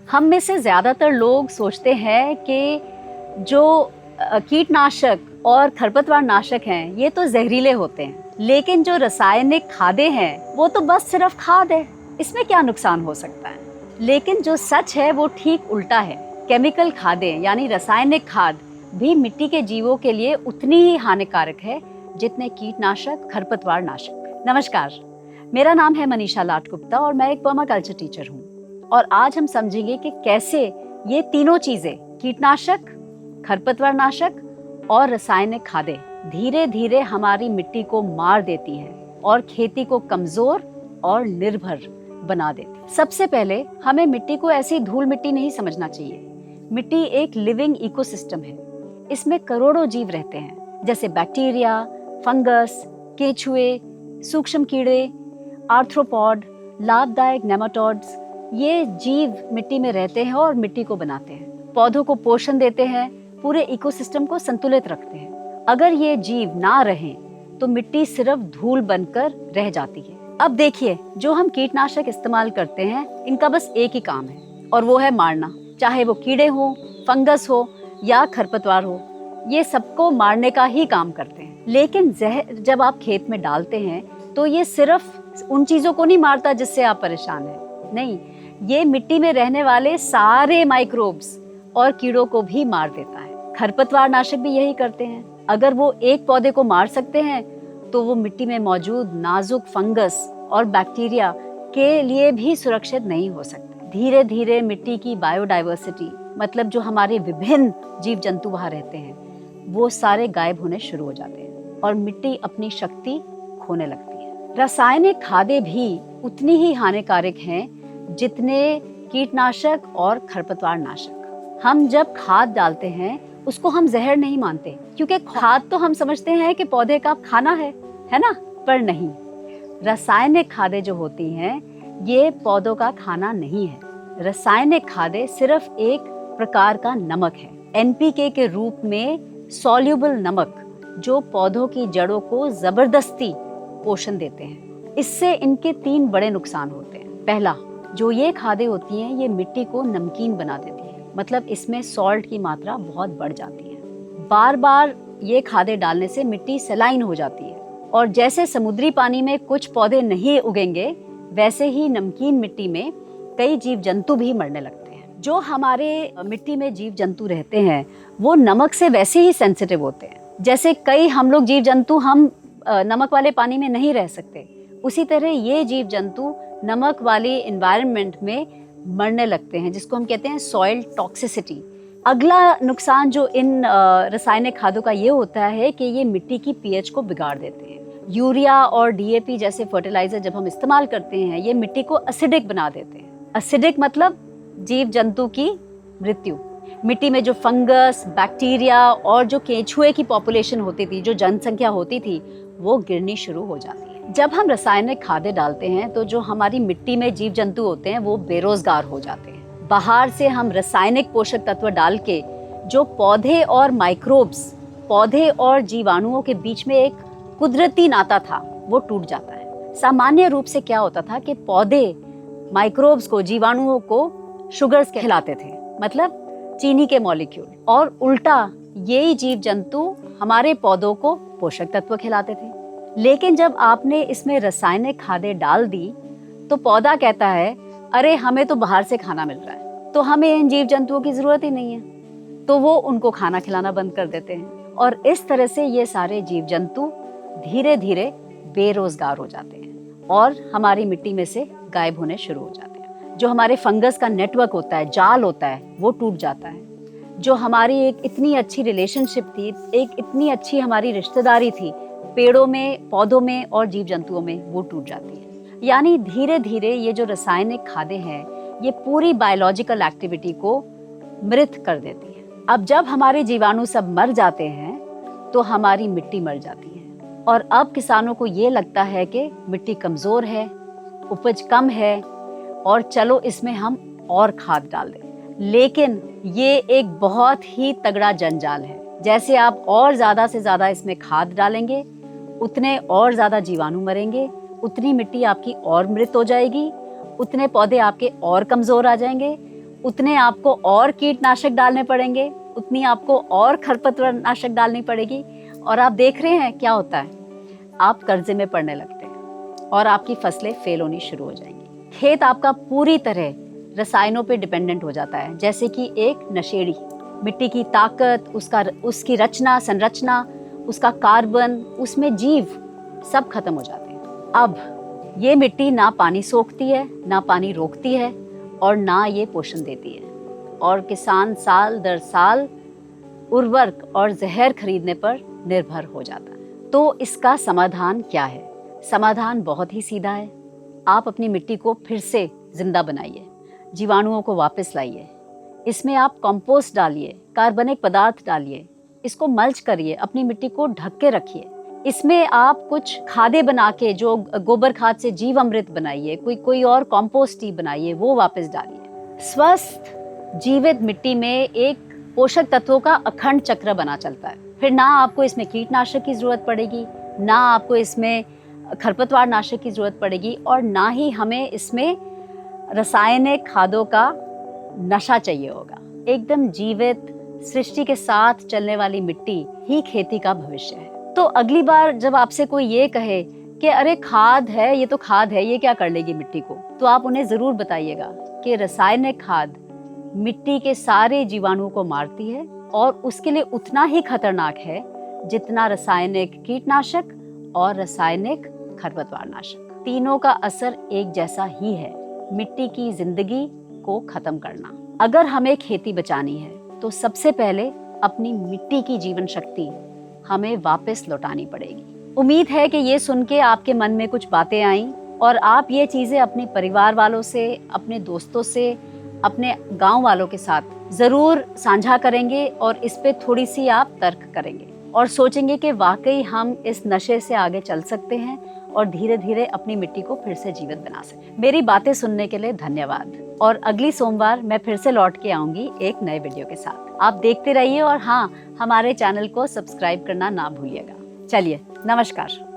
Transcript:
हम में से ज़्यादातर लोग सोचते हैं कि जो कीटनाशक और खरपतवार नाशक हैं ये तो जहरीले होते हैं, लेकिन जो रासायनिक खादें हैं वो तो बस सिर्फ खाद है, इसमें क्या नुकसान हो सकता है। लेकिन जो सच है वो ठीक उल्टा है। केमिकल खादें यानी रासायनिक खाद भी मिट्टी के जीवों के लिए उतनी ही हानिकारक है जितने कीटनाशक खरपतवार नाशक। नमस्कार, मेरा नाम है मनीषा लाट गुप्ता और मैं एक पर्माकल्चर टीचर हूँ। और आज हम समझेंगे कि कैसे ये तीनों चीजें, कीटनाशक, खरपतवार नाशक और रासायनिक खादें, धीरे धीरे हमारी मिट्टी को मार देती हैं और खेती को कमजोर और निर्भर बना देती। सबसे पहले हमें मिट्टी को ऐसी धूल मिट्टी नहीं समझना चाहिए। मिट्टी एक लिविंग इकोसिस्टम है। इसमें करोड़ों जीव रहते हैं, जैसे बैक्टीरिया, फंगस, केंचुए, सूक्ष्म कीड़े, आर्थ्रोपॉड, लाभदायक नेमाटोड्स। ये जीव मिट्टी में रहते हैं और मिट्टी को बनाते हैं, पौधों को पोषण देते हैं, पूरे इकोसिस्टम को संतुलित रखते हैं। अगर ये जीव ना रहें तो मिट्टी सिर्फ धूल बनकर रह जाती है। अब देखिए, जो हम कीटनाशक इस्तेमाल करते हैं इनका बस एक ही काम है और वो है मारना। चाहे वो कीड़े हो, फंगस हो या खरपतवार हो, ये सबको मारने का ही काम करते हैं। लेकिन जहर जब आप खेत में डालते हैं तो ये सिर्फ उन चीजों को नहीं मारता जिससे आप परेशान हैं, नहीं, ये मिट्टी में रहने वाले सारे माइक्रोब्स और कीड़ों को भी मार देता है। खरपतवार नाशक भी यही करते हैं। अगर वो एक पौधे को मार सकते हैं तो वो मिट्टी में मौजूद नाजुक फंगस और बैक्टीरिया के लिए भी सुरक्षित नहीं हो सकते। धीरे धीरे मिट्टी की बायोडाइवर्सिटी, मतलब जो हमारे विभिन्न जीव जंतु वहाँ रहते हैं, वो सारे गायब होने शुरू हो जाते हैं और मिट्टी अपनी शक्ति खोने लगती है। रासायनिक खादें भी उतनी ही हानिकारक हैं जितने कीटनाशक और खरपतवार नाशक। हम जब खाद डालते हैं उसको हम जहर नहीं मानते, क्योंकि खाद तो हम समझते हैं कि पौधे का खाना है ना, पर नहीं। रासायनिक खादें जो होती हैं ये पौधों का खाना नहीं है। रासायनिक खादें सिर्फ एक प्रकार का नमक है, एनपीके के रूप में सॉल्युबल नमक, जो पौधों की जड़ों को जबरदस्ती पोषण देते हैं। इससे इनके 3 बड़े नुकसान होते हैं। पहला, जो ये खादें होती हैं ये मिट्टी को नमकीन बना देती है, मतलब इसमें सॉल्ट की मात्रा बहुत बढ़ जाती है। बार बार ये खादें डालने से मिट्टी सलाइन हो जाती है और जैसे समुद्री पानी में कुछ पौधे नहीं उगेंगे, वैसे ही नमकीन मिट्टी में कई जीव जंतु भी मरने लगते हैं। जो हमारे मिट्टी में जीव जंतु रहते हैं वो नमक से वैसे ही सेंसिटिव होते हैं। जैसे कई हम लोग जीव जंतु हम नमक वाले पानी में नहीं रह सकते, उसी तरह ये जीव जंतु नमक वाली एनवायरनमेंट में मरने लगते हैं, जिसको हम कहते हैं सॉइल टॉक्सिसिटी। अगला नुकसान जो इन रासायनिक खादों का ये होता है कि ये मिट्टी की पीएच को बिगाड़ देते हैं। यूरिया और डीएपी जैसे फर्टिलाइजर जब हम इस्तेमाल करते हैं ये मिट्टी को एसिडिक बना देते हैं। एसिडिक मतलब जीव जंतु की मृत्यु। मिट्टी में जो फंगस, बैक्टीरिया और जो केंचुए की पॉपुलेशन होती थी, जो जनसंख्या होती थी, वो गिरनी शुरू हो जाती है। जब हम रासायनिक खादें डालते हैं तो जो हमारी मिट्टी में जीव जंतु होते हैं वो बेरोजगार हो जाते हैं। बाहर से हम रासायनिक पोषक तत्व डाल के जो पौधे और माइक्रोब्स, पौधे और जीवाणुओं के बीच में एक कुदरती नाता था, वो टूट जाता है। सामान्य रूप से क्या होता था कि पौधे माइक्रोब्स को, जीवाणुओं को शुगर्स खिलाते थे, मतलब चीनी के मॉलिक्यूल, और उल्टा यही जीव जंतु हमारे पौधों को पोषक तत्व खिलाते थे। लेकिन जब आपने इसमें रासायनिक खादें डाल दी तो पौधा कहता है, अरे हमें तो बाहर से खाना मिल रहा है, तो हमें इन जीव जंतुओं की जरूरत ही नहीं है, तो वो उनको खाना खिलाना बंद कर देते हैं। और इस तरह से ये सारे जीव जंतु धीरे धीरे बेरोजगार हो जाते हैं और हमारी मिट्टी में से गायब होने शुरू हो जाते हैं। जो हमारे फंगस का नेटवर्क होता है, जाल होता है, वो टूट जाता है। जो हमारी एक इतनी अच्छी रिलेशनशिप थी, एक इतनी अच्छी हमारी रिश्तेदारी थी पेड़ों में, पौधों में और जीव जंतुओं में, वो टूट जाती है। यानी धीरे धीरे ये जो रासायनिक खादें हैं ये पूरी बायोलॉजिकल एक्टिविटी को मृत कर देती है। अब जब हमारे जीवाणु सब मर जाते हैं तो हमारी मिट्टी मर जाती है और अब किसानों को ये लगता है कि मिट्टी कमजोर है, उपज कम है और चलो इसमें हम और खाद डाल दें। लेकिन ये एक बहुत ही तगड़ा जंजाल है। जैसे आप और ज़्यादा से ज़्यादा इसमें खाद डालेंगे उतने और ज़्यादा जीवाणु मरेंगे, उतनी मिट्टी आपकी और मृत हो जाएगी, उतने पौधे आपके और कमज़ोर आ जाएंगे उतने आपको और कीटनाशक डालने पड़ेंगे, उतनी आपको और खरपतवार नाशक डालनी पड़ेगी। और आप देख रहे हैं क्या होता है, आप कर्जे में पड़ने लगते हैं और आपकी फसलें फेल होनी शुरू हो जाएंगी। खेत आपका पूरी तरह रसायनों पे डिपेंडेंट हो जाता है, जैसे कि एक नशेड़ी। मिट्टी की ताकत, उसकी रचना संरचना, उसका कार्बन, उसमें जीव सब खत्म हो जाते हैं। अब ये मिट्टी ना पानी सोखती है, ना पानी रोकती है और ना ये पोषण देती है, और किसान साल दर साल उर्वरक और जहर खरीदने पर निर्भर हो जाता है। तो इसका समाधान क्या है? समाधान बहुत ही सीधा है। आप अपनी मिट्टी को फिर से जिंदा बनाइए, जीवाणुओं को वापस लाइए, इसमें आप कंपोस्ट डालिए, कार्बनिक पदार्थ डालिए, इसको मल्च करिए, अपनी मिट्टी को ढक के रखिए। इसमें आप कुछ खादें बना के, जो गोबर खाद से जीव अमृत बनाइए, कोई और कंपोस्ट ही बनाइए, वो वापस डालिए। स्वस्थ जीवित मिट्टी में एक पोषक तत्वों का अखंड चक्र बना चलता है। फिर ना आपको इसमें कीटनाशक की जरूरत पड़ेगी, ना आपको इसमें खरपतवार नाशक की जरूरत पड़ेगी, और ना ही हमें इसमें रासायनिक खादों का नशा चाहिए होगा। एकदम जीवित सृष्टि के साथ चलने वाली मिट्टी ही खेती का भविष्य है। तो अगली बार जब आपसे कोई ये कहे कि अरे खाद है, ये तो खाद है, ये क्या कर लेगी मिट्टी को, तो आप उन्हें जरूर बताइएगा कि रासायनिक खाद मिट्टी के सारे जीवाणुओं को मारती है और उसके लिए उतना ही खतरनाक है जितना रासायनिक कीटनाशक और रासायनिक खरपतवार नाशक। तीनों का असर एक जैसा ही है, मिट्टी की जिंदगी को खत्म करना। अगर हमें खेती बचानी है तो सबसे पहले अपनी मिट्टी की जीवन शक्ति हमें वापस लौटानी पड़ेगी। उम्मीद है कि ये सुन के आपके मन में कुछ बातें आईं और आप ये चीजें अपने परिवार वालों से, अपने दोस्तों से, अपने गांव वालों के साथ जरूर साझा करेंगे और इस पे थोड़ी सी आप तर्क करेंगे और सोचेंगे कि वाकई हम इस नशे से आगे चल सकते हैं और धीरे धीरे अपनी मिट्टी को फिर से जीवित बना सकते। मेरी बातें सुनने के लिए धन्यवाद, और अगली सोमवार मैं फिर से लौट के आऊंगी एक नए वीडियो के साथ। आप देखते रहिए और हाँ, हमारे चैनल को सब्सक्राइब करना ना भूलिएगा। चलिए, नमस्कार।